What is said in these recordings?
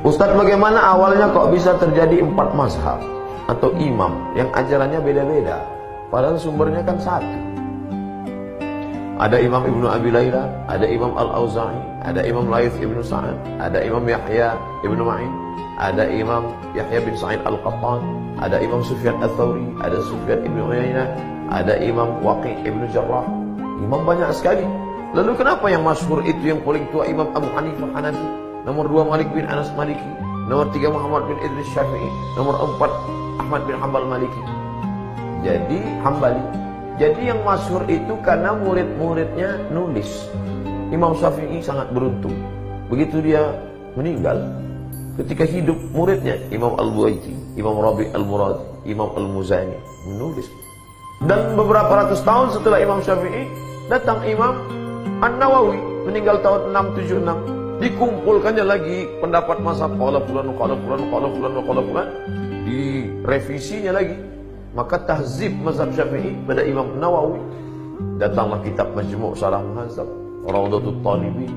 Ustadz, bagaimana awalnya kok bisa terjadi 4 mazhab atau imam yang ajarannya beda-beda, padahal sumbernya kan satu? Ada Imam Ibnu Abi Layla, ada Imam Al-Auza'i, ada Imam Laith Ibnu Sa'ad, ada Imam Yahya Ibnu Ma'in, ada Imam Yahya bin Sa'id Al-Qattan, ada Imam Sufyan Ats-Tsauri, ada Sufyan Ibnu Uyainah, ada Imam Waqi' Ibnu Jarrah. Imam banyak sekali. Lalu kenapa yang masyhur itu yang paling tua Imam Abu Hanifah Hanafi, nomor 2 Malik bin Anas Maliki, nomor 3 Muhammad bin Idris Syafi'i, nomor 4 Ahmad bin Hanbal Maliki. Jadi Hambali. Jadi yang masyhur itu karena murid-muridnya nulis. Imam Syafi'i sangat beruntung. Begitu dia meninggal, ketika hidup muridnya Imam Al-Buaiti, Imam Rabi' Al-Muradi, Imam Al-Muzani menulis. Dan beberapa ratus tahun setelah Imam Syafi'i, datang Imam An-Nawawi, meninggal tahun 676. Dikumpulkannya lagi pendapat mazhab qala fulan, direvisinya lagi. Maka tahzib mazhab Syafi'i pada Imam Nawawi. Datanglah kitab Majmu' Syarah Muhadzab, Raudhatul Talibin.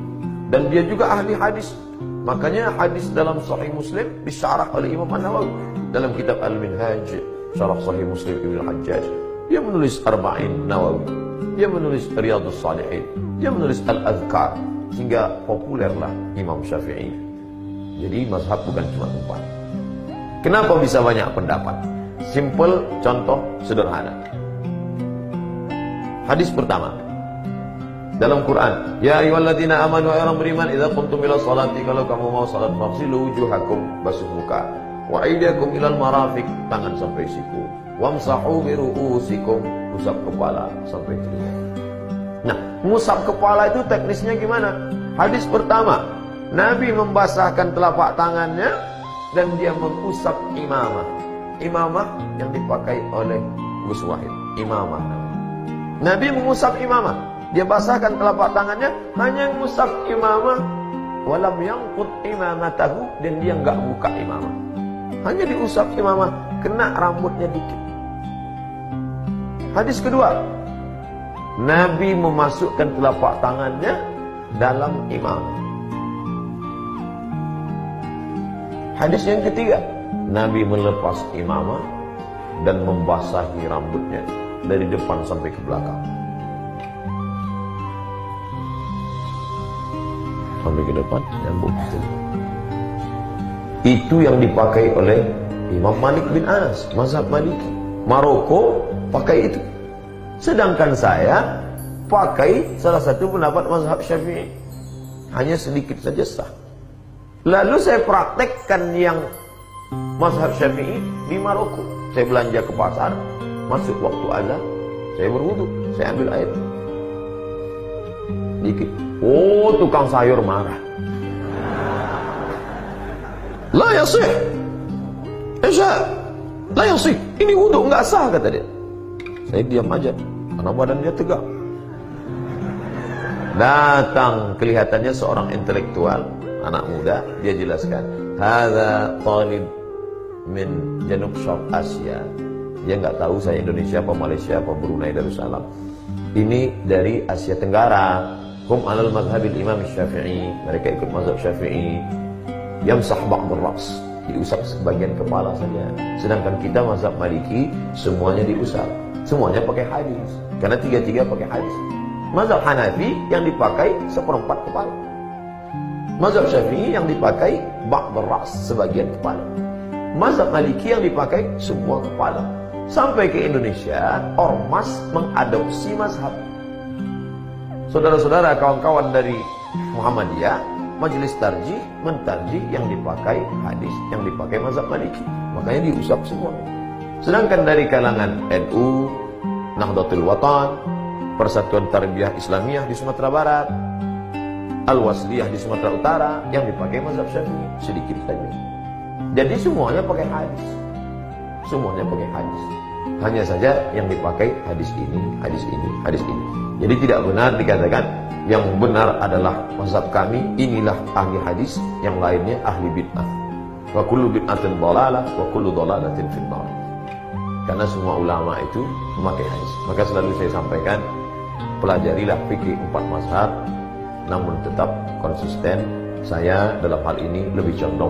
Dan dia juga ahli hadis. Makanya hadis dalam Sahih Muslim disyarah oleh Imam An-Nawawi dalam kitab Al-Minhaj, Syarah Sahih Muslim Ibnu Hajjaj. Dia menulis Arba'in Nawawi, dia menulis Riyadhus Shalihin, dia menulis Al-Adhkar, sehingga populerlah Imam Syafi'i. Jadi mazhab bukan cuma 4. Kenapa bisa banyak pendapat? Simple, contoh sederhana. Hadis pertama dalam Quran, ya ayyuhalladzina amanu, ya orang beriman, idza qumtum ila sholati, kalau kamu mau salat, faghsilu wujuhakum, basuh muka, wa aydiyakum ilal marafiq, tangan sampai siku, wamsahu bi ru'usikum, usap kepala sampai telinga. Nah, mengusap kepala itu teknisnya gimana? Hadis pertama, Nabi membasahkan telapak tangannya dan dia mengusap imamah. Imamah yang dipakai oleh Gus Wahid, imamah. Nabi mengusap imamah, dia basahkan telapak tangannya, hanya mengusap imamah, walam yangqut imamatahu, dan dia enggak buka imamah. Hanya diusap imamah, kena rambutnya dikit. Hadis kedua, Nabi memasukkan telapak tangannya dalam imamah. Hadis yang ketiga, Nabi melepas imamah dan membasahi rambutnya dari depan sampai ke belakang. Sampai ke depan, nyambung. Itu yang dipakai oleh Imam Malik bin Anas, mazhab Maliki. Maroko pakai itu. Sedangkan saya pakai salah satu pendapat mazhab Syafi'i. Hanya sedikit saja sah. Lalu saya praktekkan yang mazhab Syafi'i di Maroko. Saya belanja ke pasar, masuk waktu azan, saya berwudu, saya ambil air dikit. Oh, tukang sayur marah. La yasih. La yasih. Ini wudu enggak sah, kata dia. Saya diam aja karena badan dia tegak. Datang kelihatannya seorang intelektual, anak muda, dia jelaskan, hadza talib min Janub Syarq Asia. Dia nggak tahu saya Indonesia apa Malaysia apa Brunei Darussalam. Ini dari Asia Tenggara. Hum alal mazhabil Imam Syafi'i. Mereka ikut mazhab Syafi'i. Yamsah ba'd ar-ra's, diusap sebagian kepala saja. Sedangkan kita mazhab Maliki semuanya diusap. Semuanya pakai hadis. Karena tiga-tiga pakai hadis. Mazhab Hanafi yang dipakai 1/4 kepala. Mazhab Syafi'i yang dipakai ba'd ar-ra's, sebagian kepala. Mazhab Maliki yang dipakai semua kepala. Sampai ke Indonesia, ormas mengadopsi mazhab. Saudara-saudara, kawan-kawan dari Muhammadiyah, majelis tarjih, mentarjih yang dipakai hadis, yang dipakai mazhab Maliki. Makanya diusap semua. Sedangkan dari kalangan NU, Nahdlatul Watan, Persatuan Tarbiyah Islamiyah di Sumatera Barat, Al-Wasliyah di Sumatera Utara, yang dipakai mazhab Syafi'i sedikit saja. Jadi semuanya pakai hadis. Semuanya pakai hadis. Hanya saja yang dipakai hadis ini, hadis ini, hadis ini. Jadi tidak benar dikatakan yang benar adalah mazhab kami, inilah ahli hadis, yang lainnya ahli bid'ah. Wa kullu bid'atin dhalalah wa kullu dhalalatin fin nar. Karena semua ulama itu memakai hadis. Maka selalu saya sampaikan, pelajarilah fikih 4 mazhab, namun tetap konsisten. Saya dalam hal ini lebih condong